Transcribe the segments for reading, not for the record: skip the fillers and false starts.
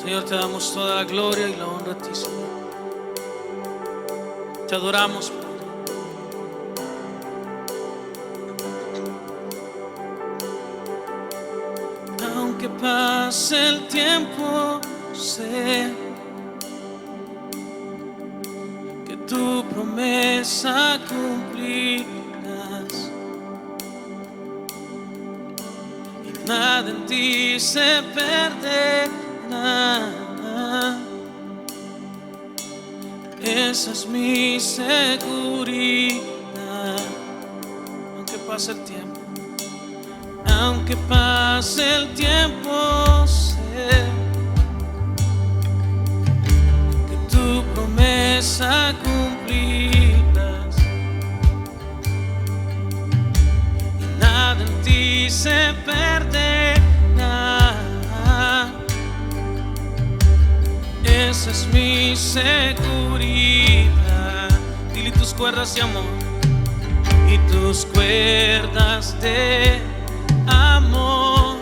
Señor, te damos toda la gloria y la honra a ti, Señor. Te adoramos, Padre. Aunque pase el tiempo, sé que tu promesa cumplirás, y nada en ti se perderá. Esa es mi seguridad. Aunque pase el tiempo, aunque pase el tiempo, sé que tu promesa cumplirás, y nada en ti se perderá. Esa es mi seguridad. Dile: tus cuerdas de amor, y tus cuerdas de amor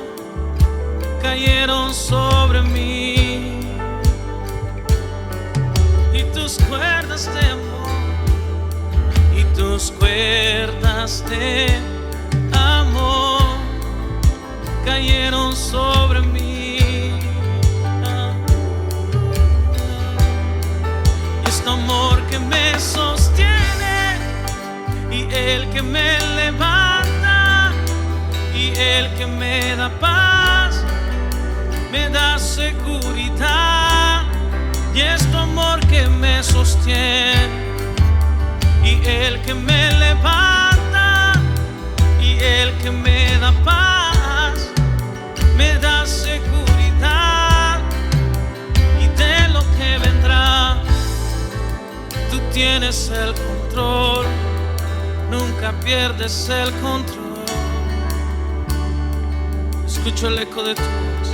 cayeron sobre mí, y tus cuerdas de amor, y tus cuerdas de amor cayeron sobre mí. Y es tu amor que me sostiene, y el que me levanta, y el que me da paz, me da seguridad. Y es tu amor que me sostiene, y el que me levanta, y el que me da paz, me da seguridad. Y de lo que vendrá, tú tienes el control, nunca pierdes el control. Escucho el eco de tu voz,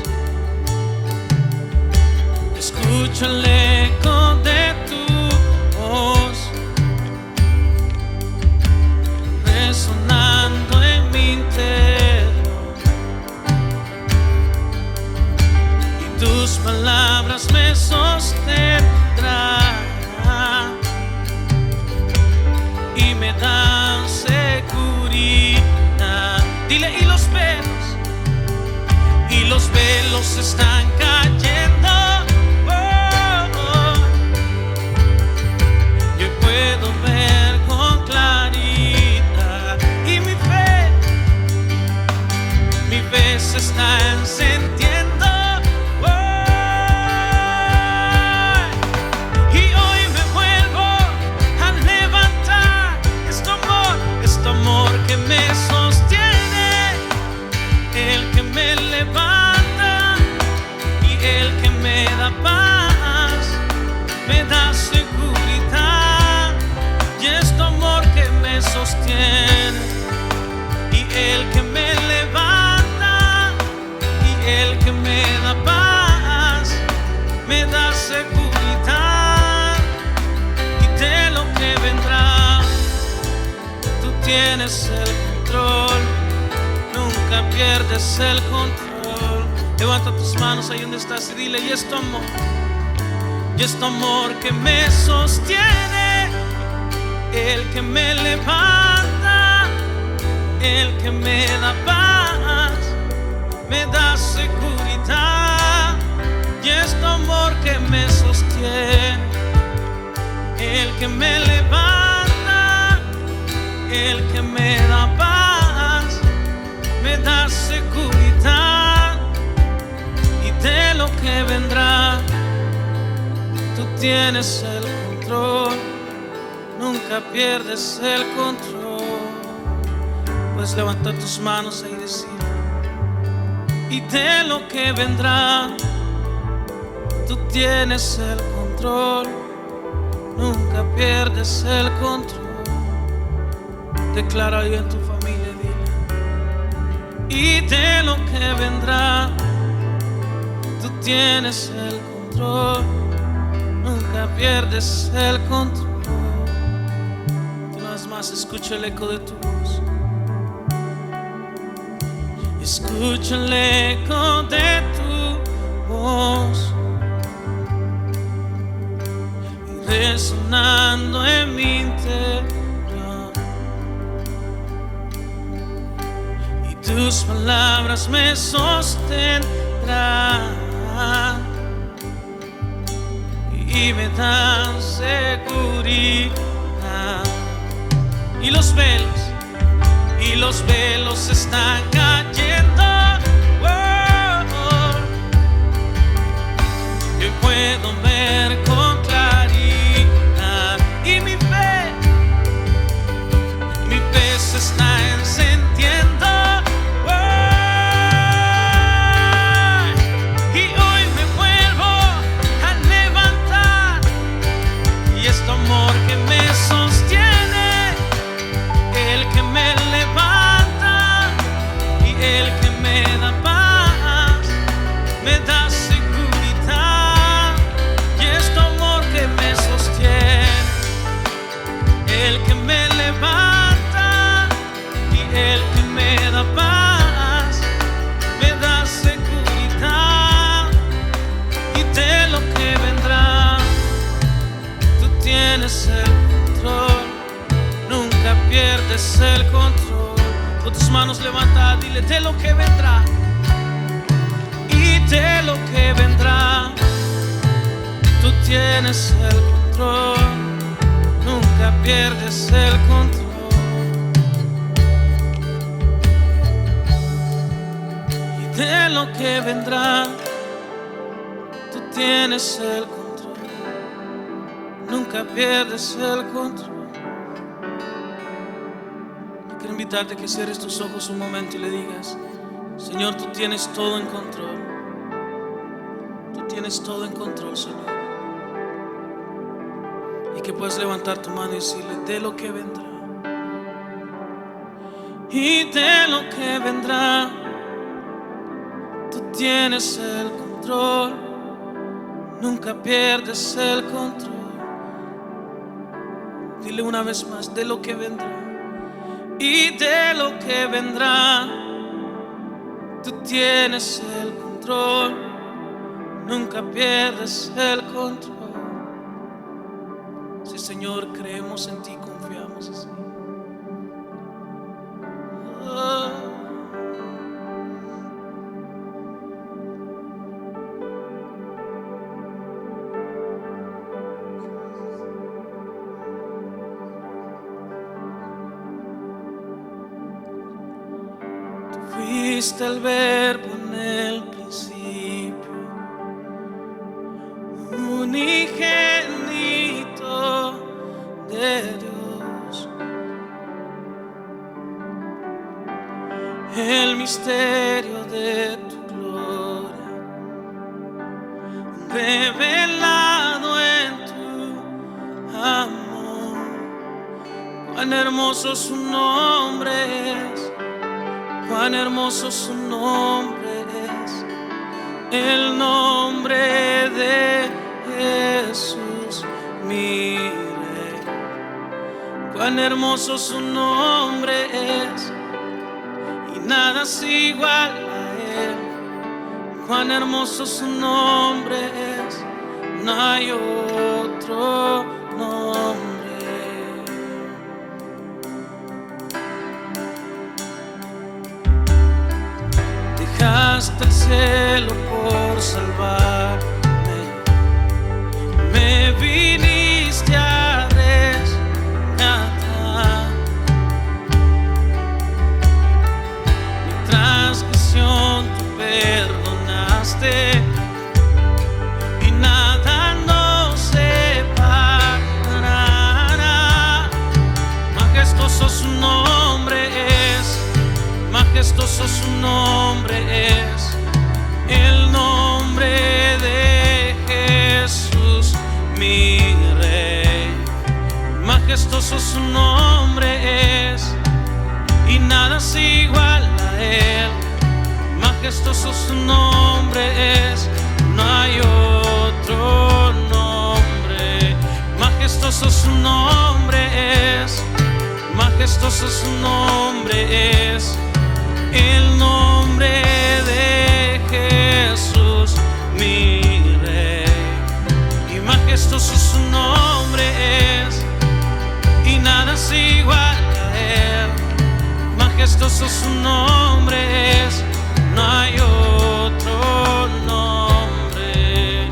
escucho el eco de tu voz, resonando en mi interior, y tus palabras me sostendrán y me dan seguridad. Dile: y los velos están cayendo. Yo puedo ver con claridad, y mi fe se está encendiendo. Y hoy me vuelvo a levantar. Es tu amor que me sostiene, el que me levanta, y el que me da paz, me da seguridad. Y es tu amor que me sostiene, y el que me levanta, y el que me da paz, me da seguridad. Y de lo que vendrá, tú tienes el control, nunca pierdes el control. Levanta tus manos ahí donde estás y dile: y es tu amor que me sostiene, el que me levanta, el que me da paz, me da seguridad. Y es tu amor que me sostiene, el que me levanta, el que me da paz, me da seguridad. Y de lo que vendrá, tú tienes el control, nunca pierdes el control. Puedes levantar tus manos y decir: y de lo que vendrá, tú tienes el control, nunca pierdes el control. Declara ahí en tu familia, dile: y de lo que vendrá, tú tienes el control, nunca pierdes el control. Una vez más, escucha el eco de tu voz. Escucha el eco de tu voz, resonando en mi interior, y tus palabras me sostendrán y me dan seguridad. Y los velos están cayendo. Yo puedo ver con claridad, y mi fe se está encendiendo. Y hoy me vuelvo a levantar, y este amor que me sostiene, el que me levanta y el que me da paz, me da seguridad. Y este amor que me sostiene, el que me levanta y el que me da paz, me da seguridad. Y de lo que vendrá, tú tienes el control, nunca pierdes el control. Con tus manos levantadas, dile: de lo que vendrá, y de lo que vendrá, tú tienes el control, nunca pierdes el control. Y de lo que vendrá, tú tienes el control, nunca pierdes el control. Quiero invitarte a que cierres tus ojos un momento y le digas: Señor, tú tienes todo en control. Tú tienes todo en control, Señor. Y que puedes levantar tu mano y decirle: de lo que vendrá, y de lo que vendrá, tú tienes el control, nunca pierdes el control. Dile una vez más: de lo que vendrá, y de lo que vendrá, tú tienes el control, nunca pierdes el control. Sí, Señor, creemos en ti, confiamos así. Fuiste el verbo en el principio, unigénito de Dios. El misterio de tu gloria, revelado en tu amor. Cuán hermoso su nombre es, cuán hermoso su nombre es, el nombre de Jesús, mi Rey. Cuán hermoso su nombre es, y nada es igual a él. Cuán hermoso su nombre es, no hay otro nombre. Dejaste el cielo por salvarme, me viniste a rescatar. Mi transgresión tú perdonaste, y nada nos separará. Majestuoso su nombre es, majestuoso su nombre es, el nombre de Jesús, mi Rey. Majestuoso su nombre es, y nada es igual a él. Majestuoso su nombre es, no hay otro nombre. Majestuoso su nombre es, majestuoso su nombre es, el nombre de Jesús, mi Rey. Y majestuoso su nombre Majestuoso su nombre es, no hay otro nombre.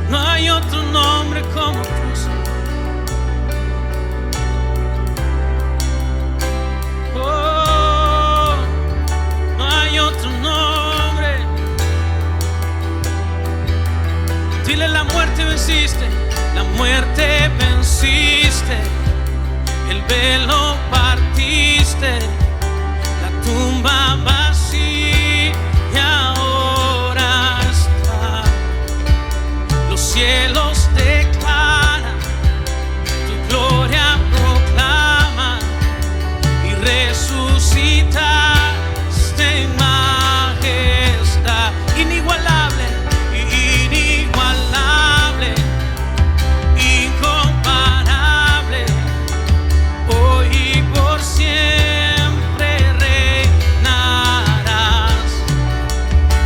No hay otro nombre como tú, Señor. Oh, no hay otro nombre. Dile: la muerte venciste, la muerte venciste, el velo partiste, la tumba vacía y ahora está. Los cielos declaran, tu gloria proclama, y resucitaste en majestad. Inigualable, inigualable, incomparable, hoy y por siempre reinarás.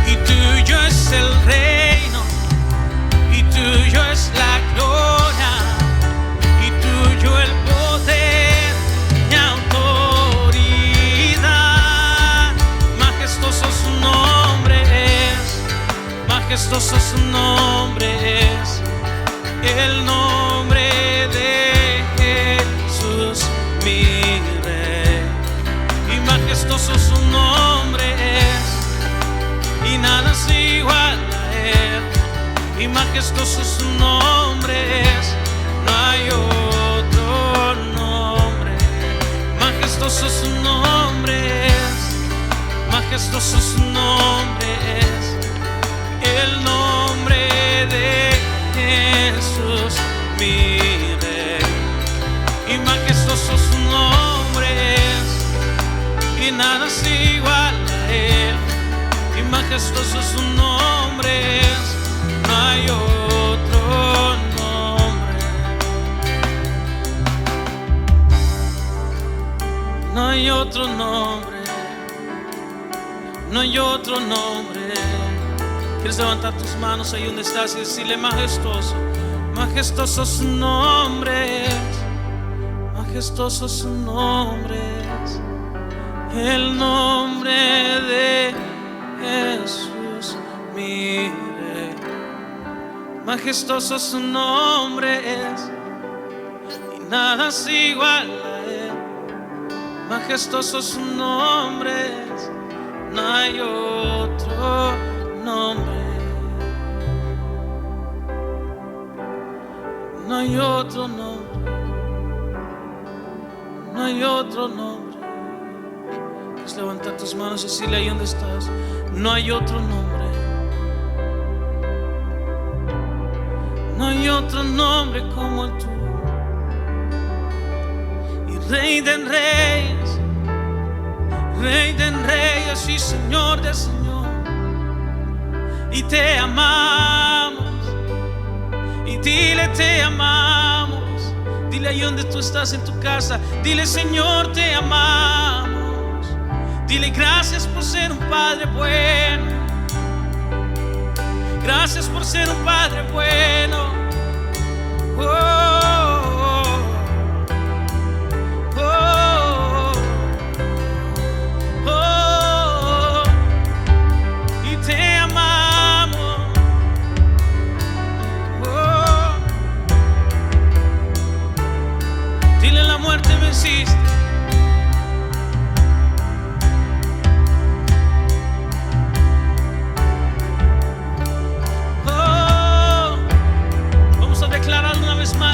Y tuyo es el reino, y tuyo es la gloria, y tuyo el poder y autoridad. Majestuoso su nombre es, majestuoso su nombre es, el nombre de Jesús mi Rey. Y majestuoso su nombre es, y nada es igual a él. Y majestuoso su nombre es, no hay otro nombre. Majestuoso su nombre es, majestuoso su nombre es, el nombre de Jesús mi Rey. Y majestuoso su nombre es, y nada es igual a él. Y majestuoso su nombre es, no hay otro nombre. No hay otro nombre, no hay otro nombre. ¿Quieres levantar tus manos ahí donde estás y decirle: majestuoso, majestuoso su nombre es, majestuoso su nombre es, el nombre de Jesús mi Rey. Majestuoso su nombre es, y nada es igual a él. Majestuoso su nombre es, no hay otro nombre. No hay otro nombre, no hay otro nombre. Quieres levantar tus manos y decirle ahí donde estás: no hay otro nombre, no hay otro nombre como el tuyo. Y Rey de reyes y Señor de señor. Y te amamos, y dile: te amamos. Dile ahí donde tú estás en tu casa, dile: Señor, te amamos. Dile: gracias por ser un Padre bueno, gracias por ser un Padre bueno. Oh, oh, oh, oh. Y te amamos. Oh. Dile: la muerte venciste. Declarar una vez más.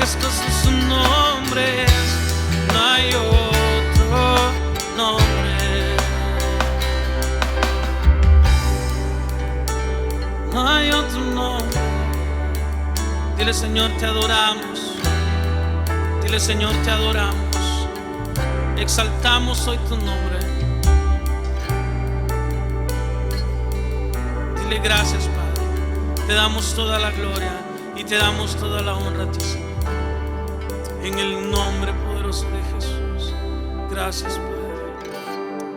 estos son sus nombres, no hay otro nombre. No hay otro nombre. Dile, Señor, te adoramos. Dile, Señor, te adoramos. Exaltamos hoy tu nombre. Dile gracias, Padre. Te damos toda la gloria y te damos toda la honra a ti, Señor. En el nombre poderoso de Jesús. Gracias, Padre.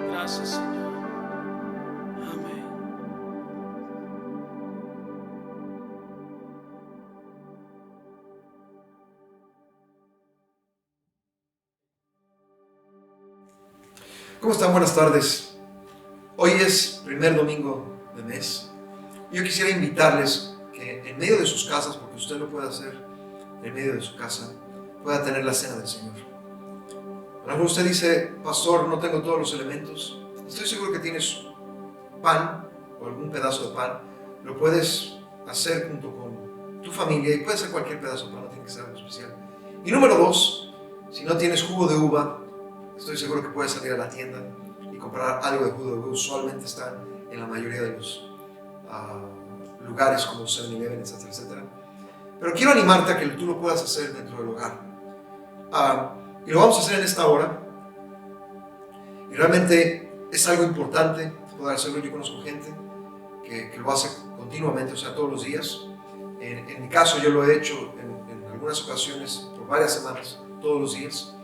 Gracias, Señor. Amén. ¿Cómo están? Buenas tardes. Hoy es primer domingo de mes. Yo quisiera invitarles que en medio de sus casas, porque usted lo puede hacer en medio de su casa, pueda tener la cena del Señor. A lo mejor usted dice, pastor, no tengo todos los elementos. Estoy seguro que tienes pan o algún pedazo de pan. Lo puedes hacer junto con tu familia y puede ser cualquier pedazo de pan, no tiene que ser algo especial. Y número 2, si no tienes jugo de uva, estoy seguro que puedes salir a la tienda y comprar algo de jugo de uva. Usualmente están en la mayoría de los lugares como 7-Eleven, etcétera, etcétera. Pero quiero animarte a que tú lo puedas hacer dentro del hogar. Y lo vamos a hacer en esta hora. Y realmente es algo importante poder hacerlo. Yo conozco gente que lo hace continuamente, o sea, todos los días. En mi caso, yo lo he hecho en algunas ocasiones por varias semanas, todos los días.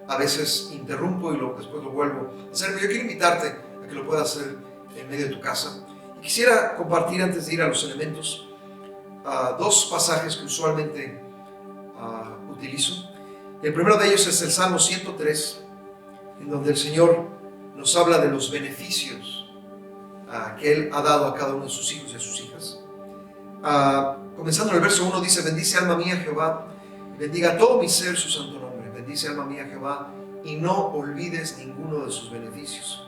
A veces interrumpo y después lo vuelvo a hacer. Pero yo quiero invitarte a que lo puedas hacer en medio de tu casa. Y quisiera compartir, antes de ir a los elementos, dos pasajes que usualmente utilizo. El primero de ellos es el Salmo 103, en donde el Señor nos habla de los beneficios que Él ha dado a cada uno de sus hijos y a sus hijas. Comenzando en el verso 1 dice: bendice alma mía Jehová, y bendiga todo mi ser su santo nombre. Bendice alma mía Jehová, y no olvides ninguno de sus beneficios.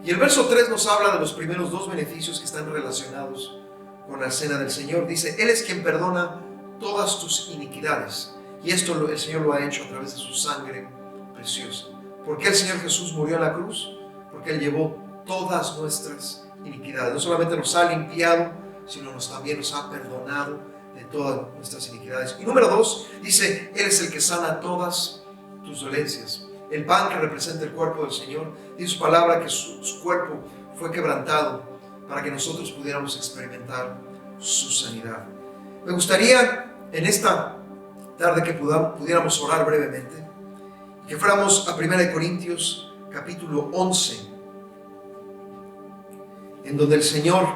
Y el verso 3 nos habla de los primeros dos beneficios que están relacionados con la cena del Señor. Dice: Él es quien perdona todas tus iniquidades. Y esto el Señor lo ha hecho a través de su sangre preciosa. ¿Por qué el Señor Jesús murió en la cruz? Porque Él llevó todas nuestras iniquidades. No solamente nos ha limpiado, sino también nos ha perdonado de todas nuestras iniquidades. Y número 2, dice: Él es el que sana todas tus dolencias. El pan que representa el cuerpo del Señor, dice su palabra que su cuerpo fue quebrantado para que nosotros pudiéramos experimentar su sanidad. Me gustaría en esta tarde que pudiéramos orar brevemente y que fuéramos a 1 Corintios capítulo 11, en donde el Señor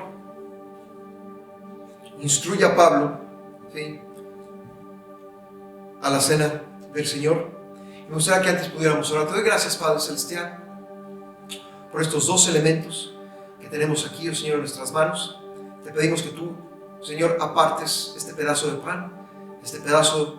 instruye a Pablo, ¿sí?, a la cena del Señor. Me gustaría que antes pudiéramos orar. Te doy gracias, Padre Celestial, por estos dos elementos que tenemos aquí, oh Señor, en nuestras manos. Te pedimos que tú, Señor, apartes este pedazo de pan, este pedazo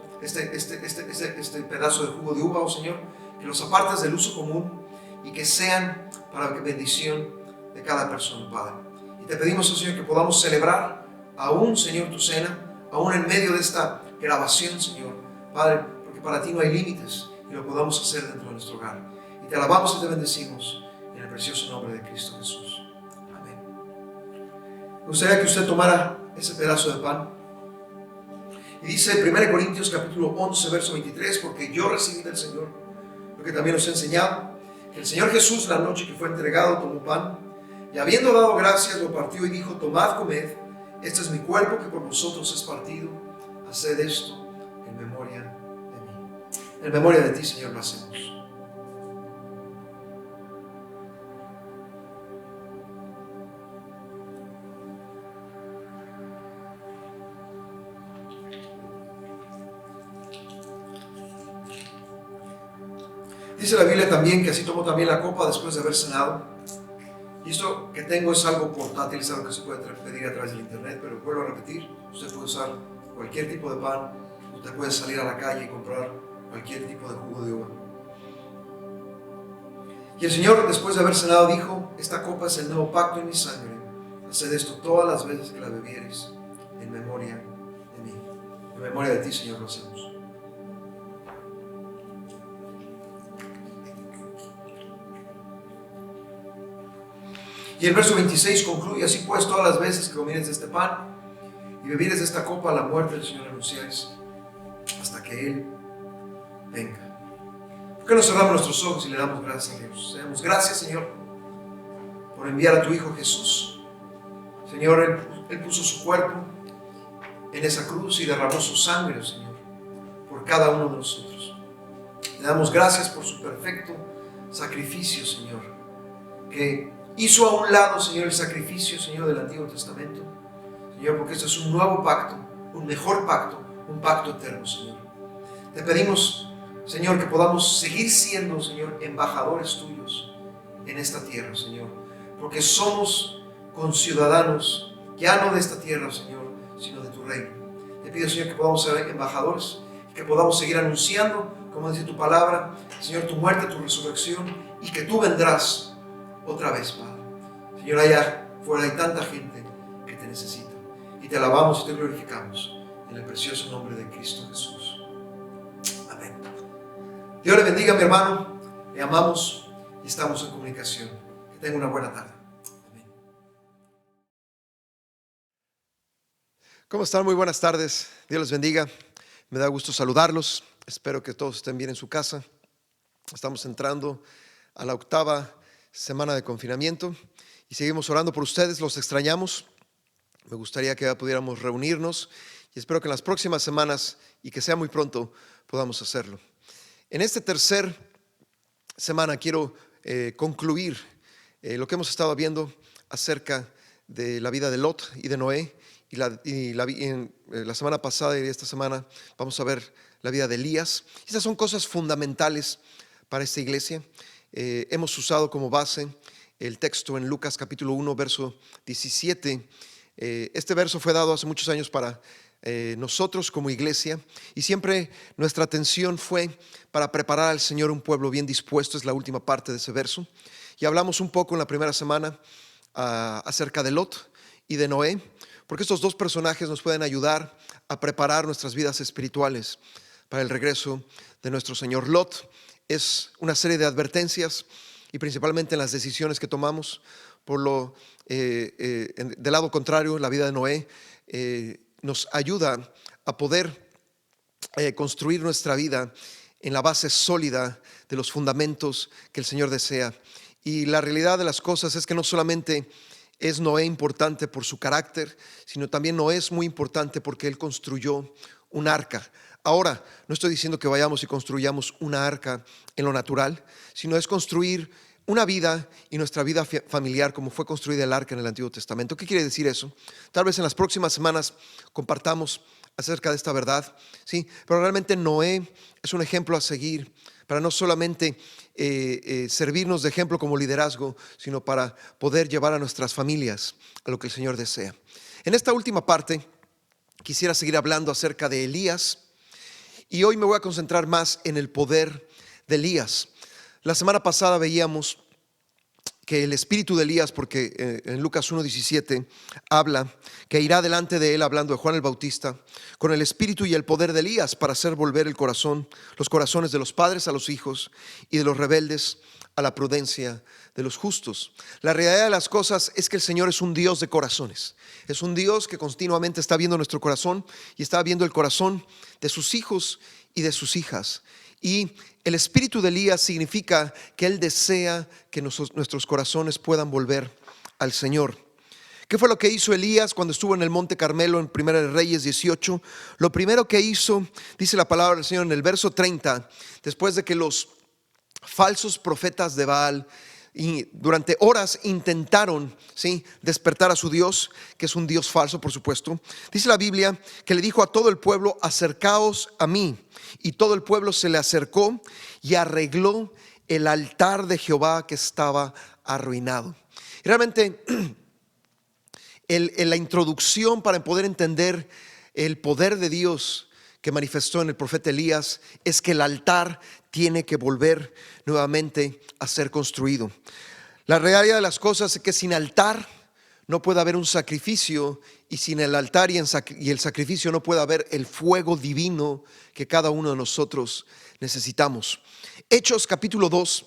de jugo de uva, oh Señor, que los apartes del uso común y que sean para la bendición de cada persona, Padre. Y te pedimos, oh Señor, que podamos celebrar aún, Señor, tu cena, aún en medio de esta grabación, Señor, Padre, porque para ti no hay límites, y lo podamos hacer dentro de nuestro hogar. Y te alabamos y te bendecimos en el precioso nombre de Cristo Jesús. Amén. Me gustaría que usted tomara ese pedazo de pan. Y dice 1 Corintios capítulo 11, verso 23, porque yo recibí del Señor lo que también os he enseñado, que el Señor Jesús, la noche que fue entregado, tomó pan, y habiendo dado gracias, lo partió y dijo: tomad, comed, este es mi cuerpo que por vosotros es partido, haced esto en memoria de mí. En memoria de ti, Señor, lo hacemos. Dice la Biblia también que así tomó también la copa después de haber cenado. Y esto que tengo es algo portátil, es algo que se puede pedir a través del internet, pero vuelvo a repetir, usted puede usar cualquier tipo de pan, usted puede salir a la calle y comprar cualquier tipo de jugo de uva. Y el Señor, después de haber cenado, dijo: esta copa es el nuevo pacto en mi sangre. Haced esto todas las veces que la bebiereis en memoria de mí. En memoria de ti, Señor, lo hacemos. Y el verso 26 concluye: así pues, todas las veces que comieres de este pan y bebieres de esta copa, la muerte del Señor anunciáis hasta que Él venga. ¿Por qué no cerramos nuestros ojos y le damos gracias a Dios? Le damos gracias, Señor, por enviar a tu Hijo Jesús. Señor, Él puso su cuerpo en esa cruz y derramó su sangre, Señor, por cada uno de nosotros. Le damos gracias por su perfecto sacrificio, Señor, que hizo a un lado, Señor, el sacrificio, Señor, del Antiguo Testamento. Señor, porque este es un nuevo pacto, un mejor pacto, un pacto eterno, Señor. Te pedimos, Señor, que podamos seguir siendo, Señor, embajadores tuyos en esta tierra, Señor, porque somos conciudadanos ya no de esta tierra, Señor, sino de tu reino. Te pido, Señor, que podamos ser embajadores, que podamos seguir anunciando, como dice tu palabra, Señor, tu muerte, tu resurrección, y que tú vendrás otra vez, Padre. Señor, allá fuera hay tanta gente que te necesita, y te alabamos y te glorificamos en el precioso nombre de Cristo Jesús. Amén. Dios le bendiga, mi hermano. Le amamos y estamos en comunicación. Que tenga una buena tarde. Amén. ¿Cómo están? Muy buenas tardes. Dios les bendiga. Me da gusto saludarlos. Espero que todos estén bien en su casa. Estamos entrando a la 8ª semana de confinamiento y seguimos orando por ustedes. Los extrañamos. Me gustaría que pudiéramos reunirnos y espero que en las próximas semanas, y que sea muy pronto, podamos hacerlo. En esta tercera semana quiero concluir lo que hemos estado viendo acerca de la vida de Lot y de Noé. Y la semana pasada y esta semana vamos a ver la vida de Elías. Estas son cosas fundamentales para esta iglesia. Hemos usado como base el texto en Lucas capítulo 1, verso 17. Este verso fue dado hace muchos años para nosotros como iglesia, y siempre nuestra atención fue para preparar al Señor un pueblo bien dispuesto. Es la última parte de ese verso. Y hablamos un poco en la primera semana acerca de Lot y de Noé, porque estos dos personajes nos pueden ayudar a preparar nuestras vidas espirituales para el regreso de nuestro Señor. Lot es una serie de advertencias, y principalmente en las decisiones que tomamos. Del lado contrario, la vida de Noé nos ayuda a poder construir nuestra vida en la base sólida de los fundamentos que el Señor desea. Y la realidad de las cosas es que no solamente es Noé importante por su carácter, sino también Noé es muy importante porque él construyó un arca. Ahora, no estoy diciendo que vayamos y construyamos una arca en lo natural, sino es construir una vida y nuestra vida familiar como fue construida el arca en el Antiguo Testamento. ¿Qué quiere decir eso? Tal vez en las próximas semanas compartamos acerca de esta verdad, ¿sí? Pero realmente Noé es un ejemplo a seguir para no solamente servirnos de ejemplo como liderazgo, sino para poder llevar a nuestras familias a lo que el Señor desea. En esta última parte quisiera seguir hablando acerca de Elías, y hoy me voy a concentrar más en el poder de Elías. La semana pasada veíamos que el espíritu de Elías, porque en Lucas 1:17 habla que irá delante de él, hablando de Juan el Bautista, con el espíritu y el poder de Elías para hacer volver los corazones de los padres a los hijos y de los rebeldes a la prudencia de los justos. La realidad de las cosas es que el Señor es un Dios de corazones. Es un Dios que continuamente está viendo nuestro corazón y está viendo el corazón de sus hijos y de sus hijas. Y el espíritu de Elías significa que él desea que nuestros corazones puedan volver al Señor. ¿Qué fue lo que hizo Elías cuando estuvo en el Monte Carmelo en 1 Reyes 18? Lo primero que hizo, dice la palabra del Señor en el verso 30, después de que los falsos profetas de Baal y durante horas intentaron, ¿sí?, despertar a su Dios, que es un Dios falso, por supuesto. Dice la Biblia que le dijo a todo el pueblo: acercaos a mí. Y todo el pueblo se le acercó y arregló el altar de Jehová que estaba arruinado. Y realmente la introducción para poder entender el poder de Dios que manifestó en el profeta Elías es que el altar tiene que volver nuevamente a ser construido. La realidad de las cosas es que sin altar no puede haber un sacrificio, y sin el altar y el sacrificio no puede haber el fuego divino que cada uno de nosotros necesitamos. Hechos capítulo 2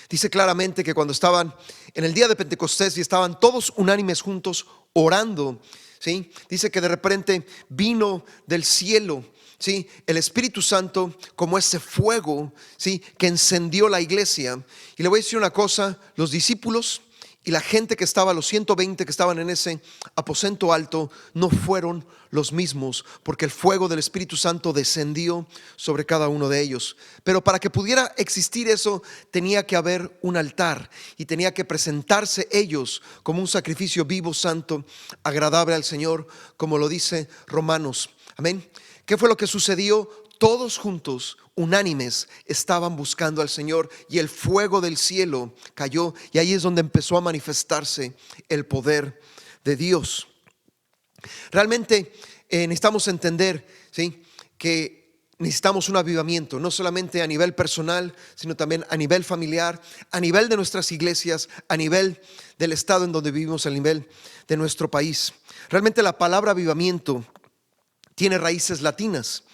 Dice claramente que cuando estaban en el día de Pentecostés y estaban todos unánimes juntos orando, ¿sí? Dice que de repente vino del cielo, ¿sí?, el Espíritu Santo como ese fuego, ¿sí?, que encendió la iglesia. Y le voy a decir una cosa: los discípulos y la gente que estaba, los 120 que estaban en ese aposento alto, no fueron los mismos, porque el fuego del Espíritu Santo descendió sobre cada uno de ellos. Pero para que pudiera existir eso, tenía que haber un altar y tenía que presentarse ellos como un sacrificio vivo, santo, agradable al Señor, como lo dice Romanos. Amén. ¿Qué fue lo que sucedió? Todos juntos, unánimes, estaban buscando al Señor, y el fuego del cielo cayó, y ahí es donde empezó a manifestarse el poder de Dios. Realmente necesitamos entender, ¿sí?, que necesitamos un avivamiento, no solamente a nivel personal, sino también a nivel familiar, a nivel de nuestras iglesias, a nivel del estado en donde vivimos, a nivel de nuestro país. Realmente la palabra avivamiento tiene raíces latinas.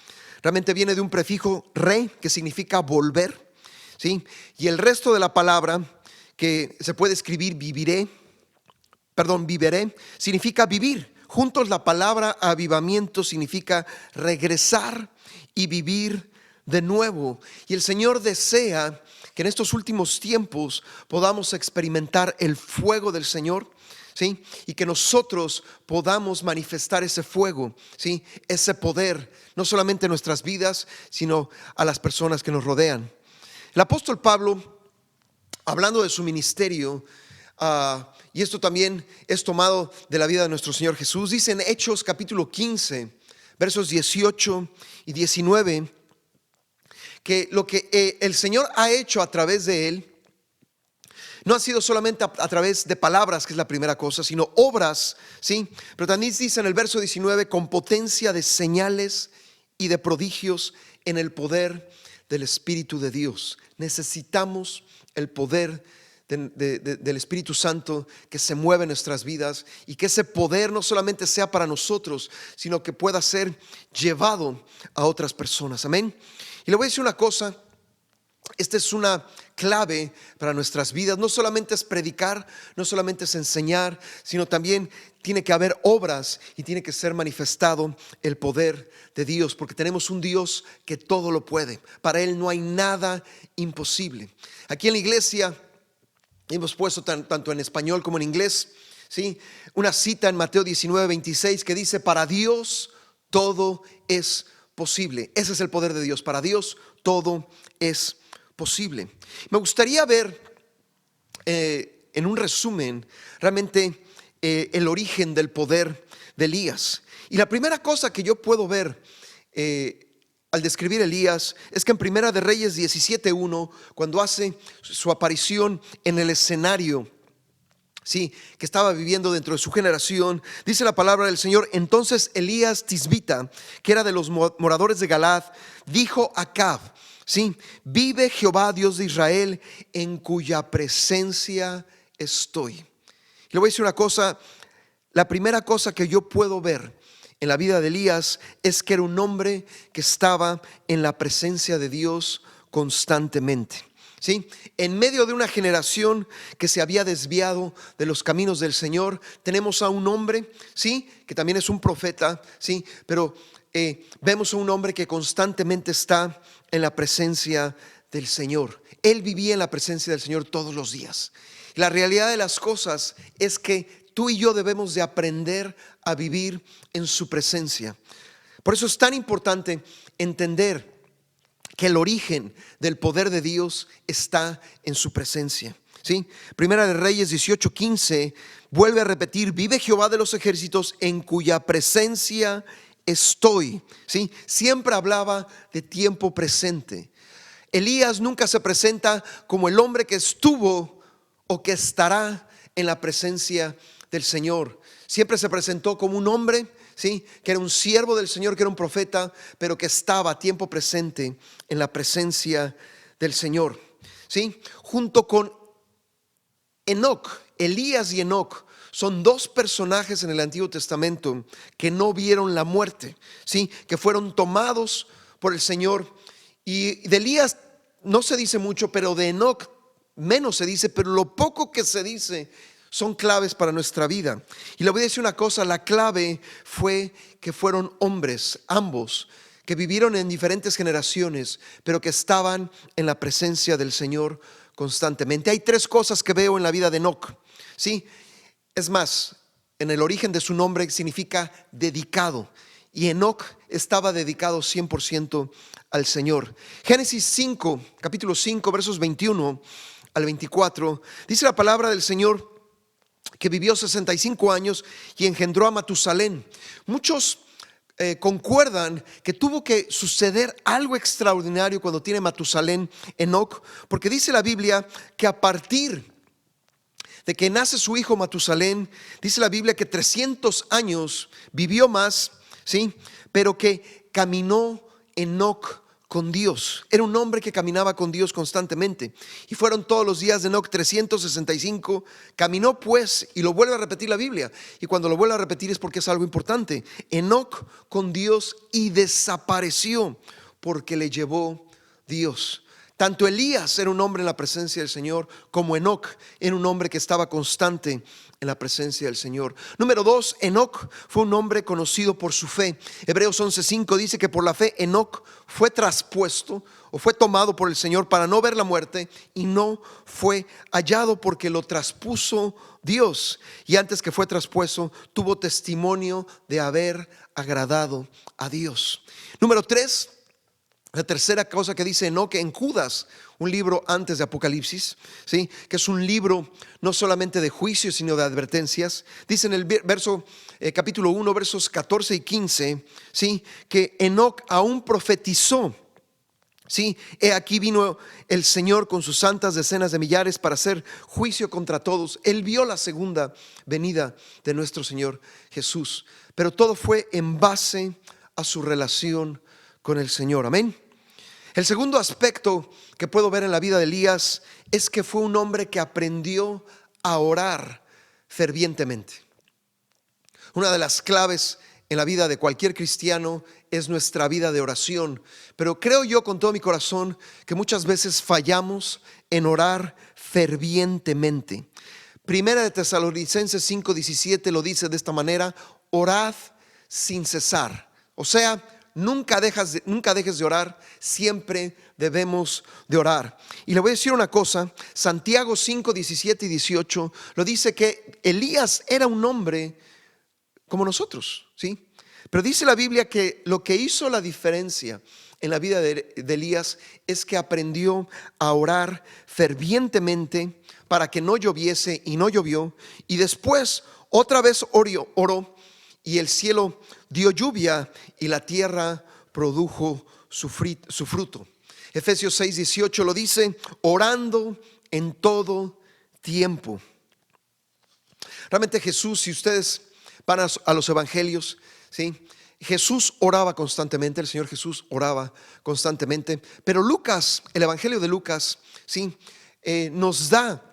Realmente viene de un prefijo re, que significa volver, ¿sí? Y el resto de la palabra, que se puede escribir viviré, significa vivir. Juntos la palabra avivamiento significa regresar y vivir de nuevo. Y el Señor desea que en estos últimos tiempos podamos experimentar el fuego del Señor, ¿sí?, y que nosotros podamos manifestar ese fuego, ¿sí?, ese poder, no solamente en nuestras vidas, sino a las personas que nos rodean. El apóstol Pablo, hablando de su ministerio, y esto también es tomado de la vida de nuestro Señor Jesús, dice en Hechos capítulo 15, versos 18 y 19, que lo que el Señor ha hecho a través de él no ha sido solamente a través de palabras, que es la primera cosa, sino obras, ¿sí? Pero también dice en el verso 19, con potencia de señales y de prodigios en el poder del Espíritu de Dios. Necesitamos el poder del Espíritu Santo que se mueve en nuestras vidas, y que ese poder no solamente sea para nosotros, sino que pueda ser llevado a otras personas. Amén. Y le voy a decir una cosa: esta es una clave para nuestras vidas. No solamente es predicar, no solamente es enseñar, sino también tiene que haber obras y tiene que ser manifestado el poder de Dios, porque tenemos un Dios que todo lo puede. Para Él no hay nada imposible. Aquí en la iglesia hemos puesto tanto en español como en inglés, ¿sí?, una cita en Mateo 19:26 que dice: para Dios todo es posible. Ese es el poder de Dios. Para Dios todo es posible. Me gustaría ver en un resumen realmente el origen del poder de Elías. Y la primera cosa que yo puedo ver al describir a Elías es que en Primera de Reyes 17:1, cuando hace su aparición en el escenario, sí, que estaba viviendo dentro de su generación, dice la palabra del Señor: entonces Elías Tisbita, que era de los moradores de Galaad, dijo a Acab, sí, vive Jehová Dios de Israel, en cuya presencia estoy. Y le voy a decir una cosa: la primera cosa que yo puedo ver en la vida de Elías es que era un hombre que estaba en la presencia de Dios constantemente, ¿sí? En medio de una generación que se había desviado de los caminos del Señor, tenemos a un hombre, ¿sí?, que también es un profeta, ¿sí?, pero vemos a un hombre que constantemente está en la presencia del Señor. Él vivía en la presencia del Señor todos los días. La realidad de las cosas es que tú y yo debemos de aprender a vivir en su presencia. Por eso es tan importante entender que el origen del poder de Dios está en su presencia, ¿sí? Primera de Reyes 18:15 vuelve a repetir: vive Jehová de los ejércitos, en cuya presencia estoy, ¿sí? Siempre hablaba de tiempo presente. Elías nunca se presenta como el hombre que estuvo o que estará en la presencia del Señor. Siempre se presentó como un hombre, ¿sí?, que era un siervo del Señor, que era un profeta, pero que estaba a tiempo presente en la presencia del Señor, ¿sí? Junto con Enoc, Elías y Enoc son dos personajes en el Antiguo Testamento que no vieron la muerte, ¿sí?, que fueron tomados por el Señor. Y de Elías no se dice mucho, pero de Enoc menos se dice, pero lo poco que se dice son claves para nuestra vida. Y le voy a decir una cosa, la clave fue que fueron hombres, ambos, que vivieron en diferentes generaciones, pero que estaban en la presencia del Señor constantemente. Hay 3 cosas que veo en la vida de Enoc, ¿sí? Es más, en el origen de su nombre significa dedicado. Y Enoc estaba dedicado 100% al Señor. Génesis 5, capítulo 5, versos 21 al 24, dice la palabra del Señor que vivió 65 años y engendró a Matusalén. Muchos concuerdan que tuvo que suceder algo extraordinario cuando tiene Matusalén Enoc, porque dice la Biblia que a partir de que nace su hijo Matusalén, dice la Biblia que 300 años vivió más, ¿sí? Pero que caminó Enoc con Dios. Era un hombre que caminaba con Dios constantemente. Y fueron todos los días de Enoc 365. Caminó pues, y lo vuelve a repetir la Biblia. Y cuando lo vuelve a repetir es porque es algo importante. Enoc con Dios y desapareció porque le llevó Dios. Tanto Elías era un hombre en la presencia del Señor, como Enoc era un hombre que estaba constante en la presencia del Señor. Número 2, Enoc fue un hombre conocido por su fe. Hebreos 11:5 dice que por la fe Enoc fue traspuesto o fue tomado por el Señor para no ver la muerte, y no fue hallado porque lo traspuso Dios. Y antes que fue traspuesto, tuvo testimonio de haber agradado a Dios. Número 3, la tercera cosa que dice Enoc en Judas, un libro antes de Apocalipsis, ¿sí? Que es un libro no solamente de juicios sino de advertencias. Dice en el capítulo 1, versos 14 y 15, ¿sí? Que Enoc aún profetizó, ¿sí? He aquí vino el Señor con sus santas decenas de millares para hacer juicio contra todos. Él vio la segunda venida de nuestro Señor Jesús, pero todo fue en base a su relación con el Señor. Amén. El segundo aspecto que puedo ver en la vida de Elías es que fue un hombre que aprendió a orar fervientemente. Una de las claves en la vida de cualquier cristiano es nuestra vida de oración, pero creo yo con todo mi corazón que muchas veces fallamos en orar fervientemente. Primera de Tesalonicenses 5:17 lo dice de esta manera: orad sin cesar. O sea, nunca dejes de orar, siempre debemos de orar. Y le voy a decir una cosa, Santiago 5:17 y 18 lo dice que Elías era un hombre como nosotros, ¿sí? Pero dice la Biblia que lo que hizo la diferencia en la vida de Elías es que aprendió a orar fervientemente para que no lloviese, y no llovió. Y después otra vez oró, y el cielo dio lluvia y la tierra produjo su fruto. Efesios 6:18 lo dice: orando en todo tiempo. Realmente Jesús, si ustedes van a los evangelios, ¿sí? Jesús oraba constantemente, el Señor Jesús oraba constantemente. Pero Lucas, el evangelio de Lucas, ¿sí? Nos da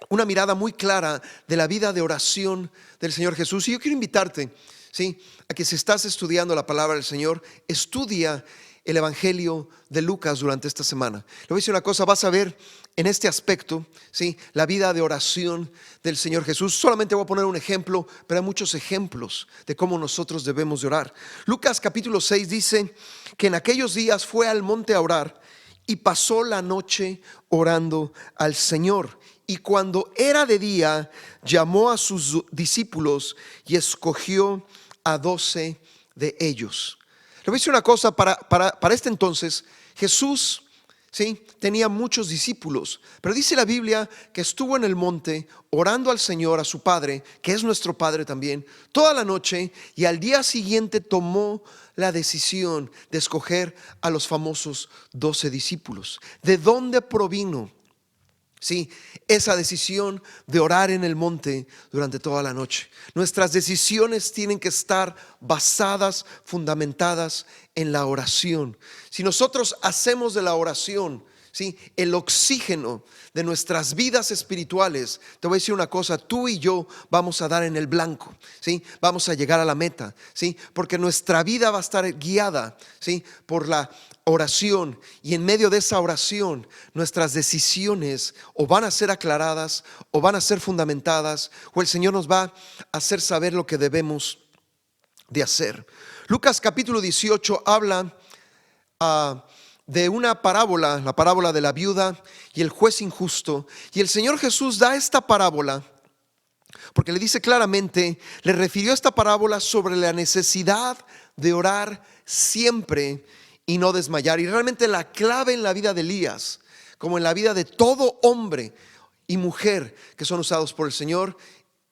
una mirada muy clara de la vida de oración del Señor Jesús. Y yo quiero invitarte, ¿sí?, a que si estás estudiando la palabra del Señor, estudia el evangelio de Lucas durante esta semana. Le voy a decir una cosa, vas a ver en este aspecto, ¿sí?, la vida de oración del Señor Jesús. Solamente voy a poner un ejemplo, pero hay muchos ejemplos de cómo nosotros debemos de orar. Lucas capítulo 6 dice que en aquellos días fue al monte a orar y pasó la noche orando al Señor. Y cuando era de día, llamó a sus discípulos y escogió a 12 de ellos. Le voy a decir una cosa, para este entonces Jesús, ¿sí?, tenía muchos discípulos, pero dice la Biblia que estuvo en el monte orando al Señor, a su Padre, que es nuestro Padre también, toda la noche, y al día siguiente tomó la decisión de escoger a los famosos 12 discípulos. ¿De dónde provino? Sí, esa decisión de orar en el monte durante toda la noche. Nuestras decisiones tienen que estar basadas, fundamentadas en la oración. Si nosotros hacemos de la oración, ¿sí?, el oxígeno de nuestras vidas espirituales, te voy a decir una cosa, tú y yo vamos a dar en el blanco, ¿sí? Vamos a llegar a la meta, ¿sí? Porque nuestra vida va a estar guiada, ¿sí?, por la oración, y en medio de esa oración nuestras decisiones o van a ser aclaradas o van a ser fundamentadas, o el Señor nos va a hacer saber lo que debemos de hacer. Lucas capítulo 18 habla de una parábola, la parábola de la viuda y el juez injusto, y el Señor Jesús da esta parábola porque le dice claramente, le refirió esta parábola sobre la necesidad de orar siempre y no desmayar. Y realmente la clave en la vida de Elías, como en la vida de todo hombre y mujer que son usados por el Señor,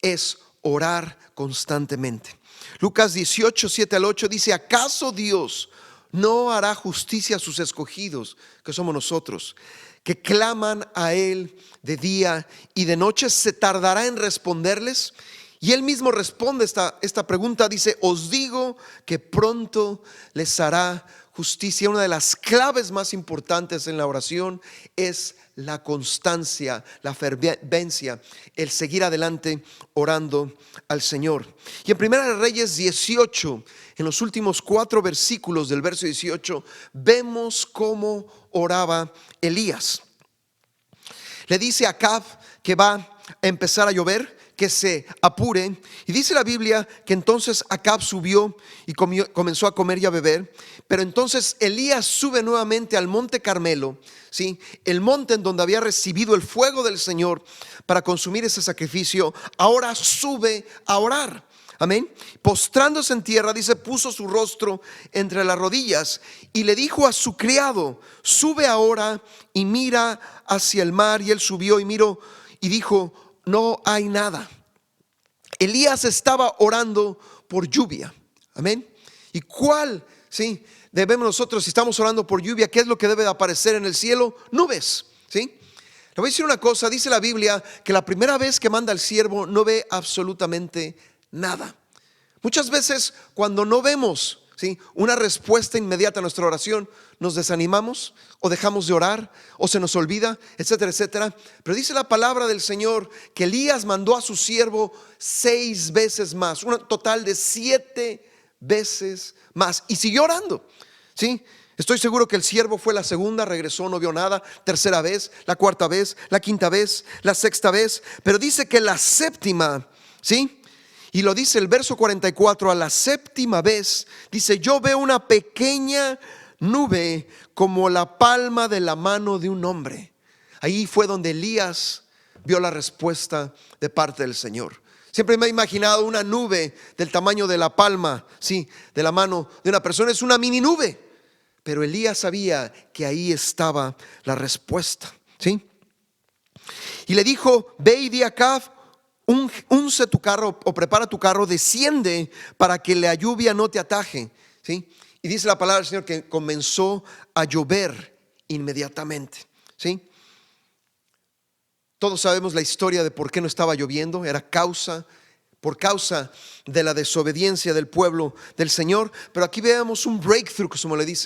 es orar constantemente. Lucas 18, 7 al 8 dice, ¿acaso Dios no hará justicia a sus escogidos, que somos nosotros, que claman a Él de día y de noche? ¿Se tardará en responderles? Y Él mismo responde esta pregunta, dice, os digo que pronto les hará justicia. Una de las claves más importantes en la oración es la constancia, la fervencia, el seguir adelante orando al Señor. Y en Primera de Reyes 18, en los últimos 4 versículos del verso 18, vemos cómo oraba Elías. Le dice a Acab que va a empezar a llover, que se apure, y dice la Biblia que entonces Acab subió y comenzó a comer y a beber. Pero entonces Elías sube nuevamente al monte Carmelo, ¿sí?, el monte en donde había recibido el fuego del Señor para consumir ese sacrificio. Ahora sube a orar, amén. Postrándose en tierra, dice, puso su rostro entre las rodillas y le dijo a su criado, sube ahora y mira hacia el mar. Y él subió y miró y dijo, no hay nada. Elías estaba orando por lluvia, amén. ¿Y cuál, sí, debemos nosotros, si estamos orando por lluvia, qué es lo que debe de aparecer en el cielo? Nubes, ¿sí? Le voy a decir una cosa, dice la Biblia que la primera vez que manda el siervo no ve absolutamente nada. Muchas veces cuando no vemos, ¿sí?, una respuesta inmediata a nuestra oración, nos desanimamos o dejamos de orar o se nos olvida, etcétera, etcétera. Pero dice la palabra del Señor que Elías mandó a su siervo 6 veces más, un total de 7 veces más, y siguió orando, ¿sí? Estoy seguro que el siervo fue la segunda, regresó, no vio nada, tercera vez, la cuarta vez, la quinta vez, la sexta vez, pero dice que la séptima, ¿sí?, y lo dice el verso 44, a la séptima vez, dice, yo veo una pequeña nube como la palma de la mano de un hombre. Ahí fue donde Elías vio la respuesta de parte del Señor. Siempre me he imaginado una nube del tamaño de la palma, sí, de la mano de una persona. Es una mini nube, pero Elías sabía que ahí estaba la respuesta, ¿sí? Y le dijo, ve y di a Acab, unce tu carro o prepara tu carro, desciende para que la lluvia no te ataje, ¿sí? Y dice la palabra del Señor que comenzó a llover inmediatamente, ¿sí? Todos sabemos la historia de por qué no estaba lloviendo. Era por causa de la desobediencia del pueblo del Señor. Pero aquí vemos un breakthrough,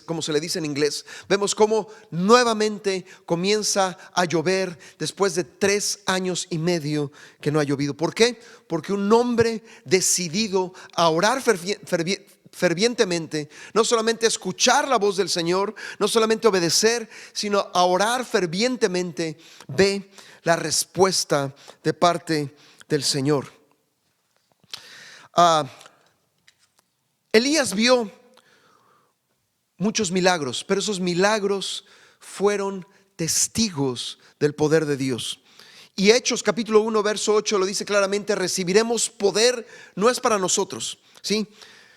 como se le dice en inglés. Vemos cómo nuevamente comienza a llover después de 3 años y medio que no ha llovido. ¿Por qué? Porque un hombre decidido a orar fervientemente, no solamente escuchar la voz del Señor, no solamente obedecer, sino a orar fervientemente, ve la respuesta de parte del Señor. Elías vio muchos milagros, pero esos milagros fueron testigos del poder de Dios. Y Hechos capítulo 1 verso 8 lo dice claramente, recibiremos poder, no es para nosotros, ¿sí?,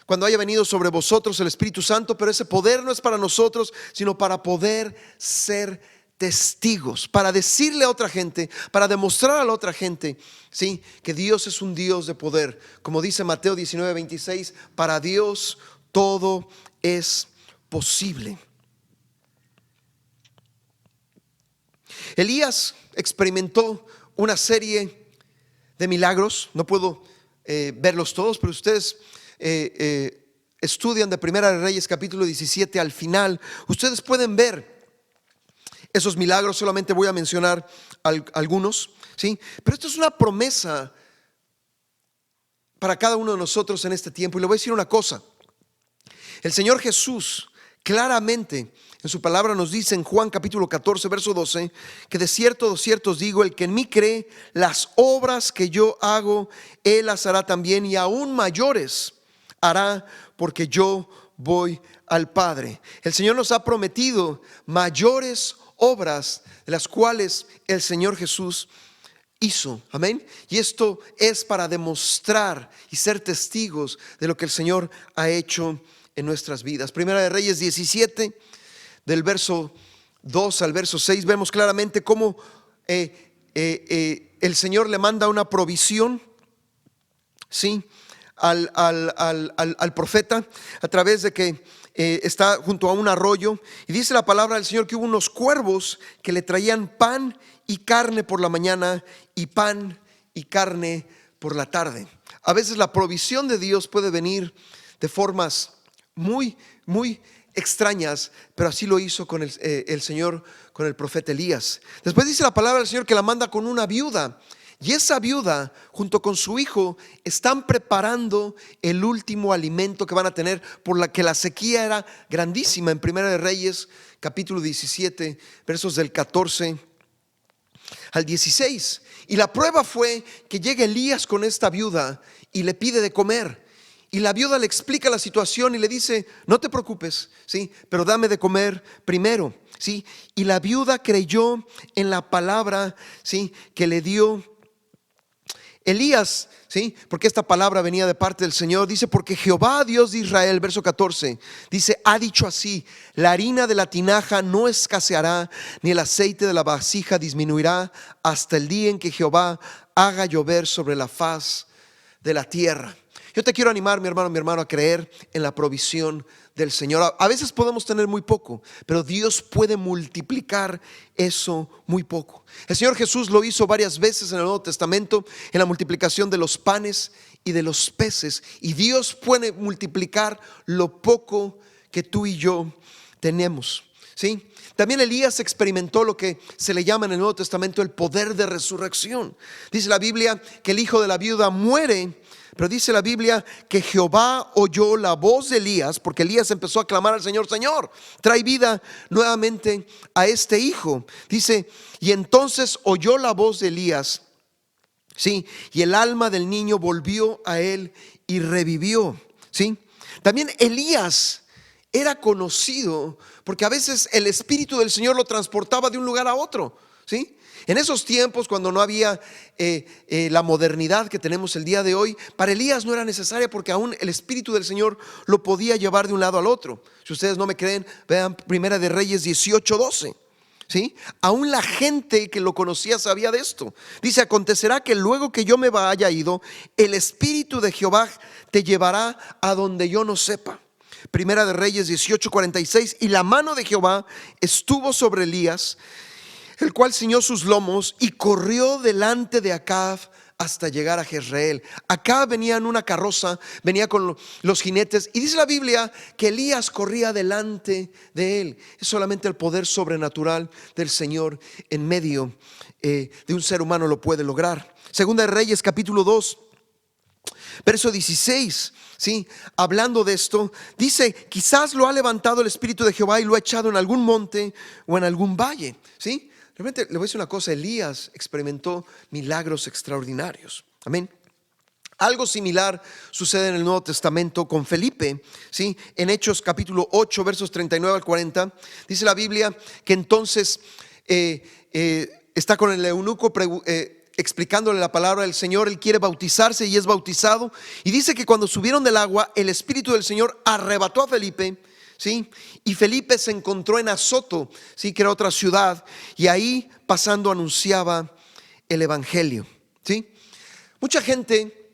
cuando haya venido sobre vosotros el Espíritu Santo, pero ese poder no es para nosotros, sino para poder ser testigos, para decirle a otra gente, para demostrar a la otra gente, ¿sí?, que Dios es un Dios de poder. Como dice Mateo 19:26, para Dios todo es posible. Elías experimentó una serie de milagros. No puedo verlos todos, pero ustedes estudian de Primera de Reyes capítulo 17 al final. Ustedes pueden ver esos milagros, solamente voy a mencionar algunos, ¿sí? Pero esto es una promesa para cada uno de nosotros en este tiempo. Y le voy a decir una cosa: el Señor Jesús claramente en su palabra nos dice en Juan capítulo 14 verso 12 que de cierto os digo, el que en mí cree, las obras que yo hago, él las hará también, y aún mayores hará, porque yo voy al Padre. El Señor nos ha prometido mayores obras de las cuales el Señor Jesús hizo, amén. Y esto es para demostrar y ser testigos de lo que el Señor ha hecho en nuestras vidas. Primera de Reyes 17, del verso 2 al verso 6, vemos claramente cómo el Señor le manda una provisión, ¿sí?, al profeta, a través de que está junto a un arroyo. Y dice la palabra del Señor que hubo unos cuervos que le traían pan y carne por la mañana, y pan y carne por la tarde. A veces la provisión de Dios puede venir de formas muy extrañas, pero así lo hizo con el Señor, con el profeta Elías. Después dice la palabra del Señor que la manda con una viuda, y esa viuda junto con su hijo están preparando el último alimento que van a tener, por la que la sequía era grandísima. En Primera de Reyes capítulo 17 versos del 14 al 16. Y la prueba fue que llega Elías con esta viuda y le pide de comer. Y la viuda le explica la situación y le dice: no te preocupes, ¿sí?, pero dame de comer primero, ¿sí? Y la viuda creyó en la palabra, ¿sí?, que le dio Elías, ¿sí?, porque esta palabra venía de parte del Señor. Dice: porque Jehová, Dios de Israel, verso 14, dice: ha dicho así: la harina de la tinaja no escaseará, ni el aceite de la vasija disminuirá, hasta el día en que Jehová haga llover sobre la faz de la tierra. Yo te quiero animar, mi hermano, a creer en la provisión del Señor. A veces podemos tener muy poco, pero Dios puede multiplicar eso muy poco. El Señor Jesús lo hizo varias veces en el Nuevo Testamento, en la multiplicación de los panes y de los peces. Y Dios puede multiplicar lo poco que tú y yo tenemos, ¿sí? También Elías experimentó lo que se le llama en el Nuevo Testamento el poder de resurrección. Dice la Biblia que el hijo de la viuda muere, pero dice la Biblia que Jehová oyó la voz de Elías, porque Elías empezó a clamar al Señor: Señor, trae vida nuevamente a este hijo. Dice: y entonces oyó la voz de Elías, ¿sí?, y el alma del niño volvió a él y revivió, ¿sí? También Elías era conocido porque a veces el Espíritu del Señor lo transportaba de un lugar a otro, ¿sí? En esos tiempos, cuando no había la modernidad que tenemos el día de hoy, para Elías no era necesaria, porque aún el Espíritu del Señor lo podía llevar de un lado al otro. Si ustedes no me creen, vean Primera de Reyes 18, 12. ¿Sí? Aún la gente que lo conocía sabía de esto. Dice: acontecerá que luego que yo me haya ido, el Espíritu de Jehová te llevará a donde yo no sepa. Primera de Reyes 18, 46. Y la mano de Jehová estuvo sobre Elías, el cual ciñó sus lomos y corrió delante de Acab hasta llegar a Jezreel. Acab venía en una carroza, venía con los jinetes, y dice la Biblia que Elías corría delante de él. Es solamente el poder sobrenatural del Señor en medio de un ser humano lo puede lograr. Segunda de Reyes capítulo 2 verso 16, ¿sí?, hablando de esto, dice: quizás lo ha levantado el Espíritu de Jehová y lo ha echado en algún monte o en algún valle, ¿sí? Realmente le voy a decir una cosa: Elías experimentó milagros extraordinarios, amén. Algo similar sucede en el Nuevo Testamento con Felipe, ¿sí? En Hechos capítulo 8 versos 39 al 40, dice la Biblia que entonces está con el eunuco explicándole la palabra del Señor. Él quiere bautizarse y es bautizado, y dice que cuando subieron del agua, el Espíritu del Señor arrebató a Felipe, ¿sí? Y Felipe se encontró en Azoto, ¿sí?, que era otra ciudad, y ahí pasando anunciaba el evangelio, ¿sí? Mucha gente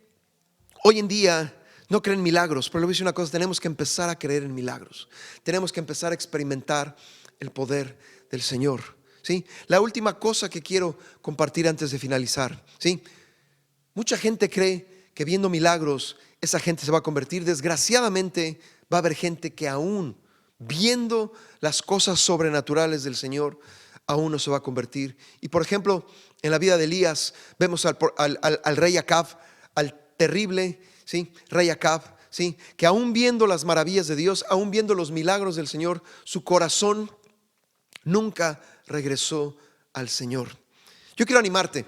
hoy en día no cree en milagros, pero le voy a decir una cosa: tenemos que empezar a creer en milagros. Tenemos que empezar a experimentar el poder del Señor, ¿sí? La última cosa que quiero compartir antes de finalizar, ¿sí? Mucha gente cree que viendo milagros esa gente se va a convertir. Desgraciadamente va a haber gente que aún viendo las cosas sobrenaturales del Señor, aún no se va a convertir. Y por ejemplo, en la vida de Elías vemos al rey Acab, al terrible, ¿sí?, rey Acab, ¿sí?, que aún viendo las maravillas de Dios, aún viendo los milagros del Señor, su corazón nunca regresó al Señor. Yo quiero animarte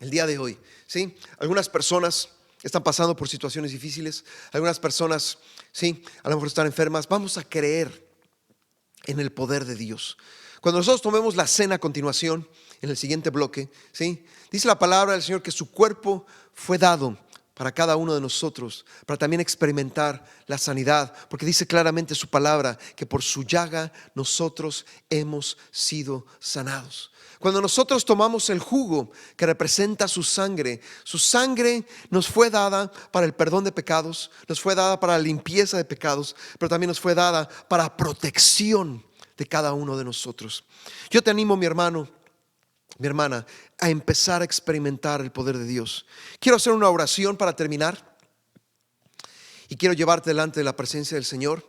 el día de hoy, ¿sí? Algunas personas están pasando por situaciones difíciles, algunas personas, ¿sí?, a lo mejor están enfermas. Vamos a creer en el poder de Dios. Cuando nosotros tomemos la cena a continuación, en el siguiente bloque, ¿sí?, dice la palabra del Señor que su cuerpo fue dado para cada uno de nosotros, para también experimentar la sanidad, porque dice claramente su palabra que por su llaga nosotros hemos sido sanados. Cuando nosotros tomamos el jugo que representa su sangre nos fue dada para el perdón de pecados, nos fue dada para la limpieza de pecados, pero también nos fue dada para protección de cada uno de nosotros. Yo te animo, mi hermano, mi hermana, a empezar a experimentar el poder de Dios. Quiero hacer una oración para terminar y quiero llevarte delante de la presencia del Señor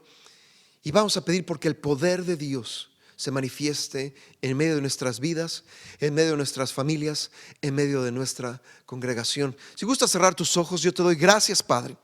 y vamos a pedir porque el poder de Dios se manifieste en medio de nuestras vidas, en medio de nuestras familias, en medio de nuestra congregación. Si gustas cerrar tus ojos, yo te doy gracias, Padre,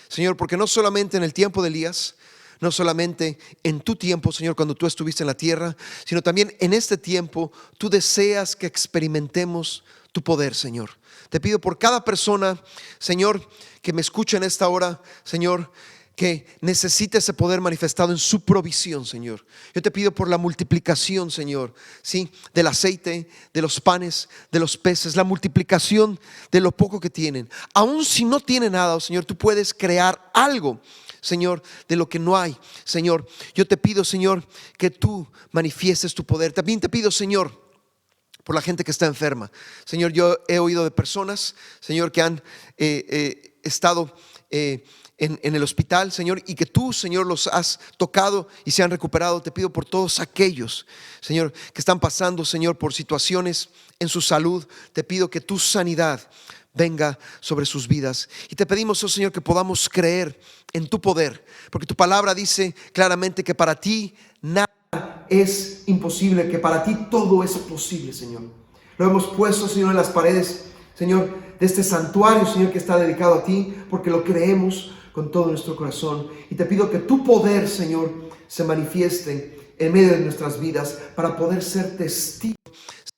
Señor, porque no solamente en el tiempo de Elías, no solamente en tu tiempo, Señor, cuando tú estuviste en la tierra, sino también en este tiempo tú deseas que experimentemos tu poder, Señor. Te pido por cada persona, Señor, que me escucha en esta hora, Señor, que necesite ese poder manifestado en su provisión, Señor. Yo te pido por la multiplicación, Señor, ¿sí?, del aceite, de los panes, de los peces, la multiplicación de lo poco que tienen. Aun si no tiene nada, oh Señor, tú puedes crear algo, Señor, de lo que no hay. Señor, yo te pido, Señor, que tú manifiestes tu poder. También te pido, Señor, por la gente que está enferma. Señor, yo he oído de personas, Señor, que han estado en el hospital, Señor, y que tú, Señor, los has tocado y se han recuperado. Te pido por todos aquellos, Señor, que están pasando, Señor, por situaciones en su salud. Te pido que tu sanidad venga sobre sus vidas. Y te pedimos, oh Señor, que podamos creer en tu poder, porque tu palabra dice claramente que para ti nada es imposible, que para ti todo es posible, Señor. Lo hemos puesto, Señor, en las paredes, Señor, de este santuario, Señor, que está dedicado a ti, porque lo creemos con todo nuestro corazón. Y te pido que tu poder, Señor, se manifieste en medio de nuestras vidas para poder ser testigos,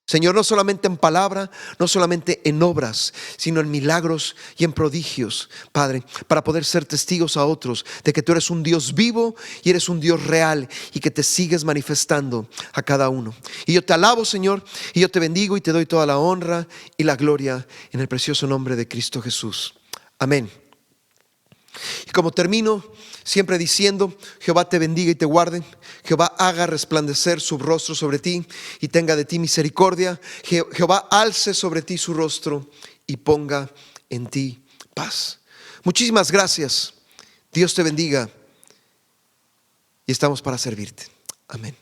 Señor, no solamente en palabra, no solamente en obras, sino en milagros y en prodigios, Padre, para poder ser testigos a otros de que tú eres un Dios vivo y eres un Dios real y que te sigues manifestando a cada uno. Y yo te alabo, Señor, y yo te bendigo y te doy toda la honra y la gloria en el precioso nombre de Cristo Jesús. Amén. Y como termino siempre diciendo, Jehová te bendiga y te guarde, Jehová haga resplandecer su rostro sobre ti y tenga de ti misericordia, Jehová alce sobre ti su rostro y ponga en ti paz. Muchísimas gracias, Dios te bendiga y estamos para servirte. Amén.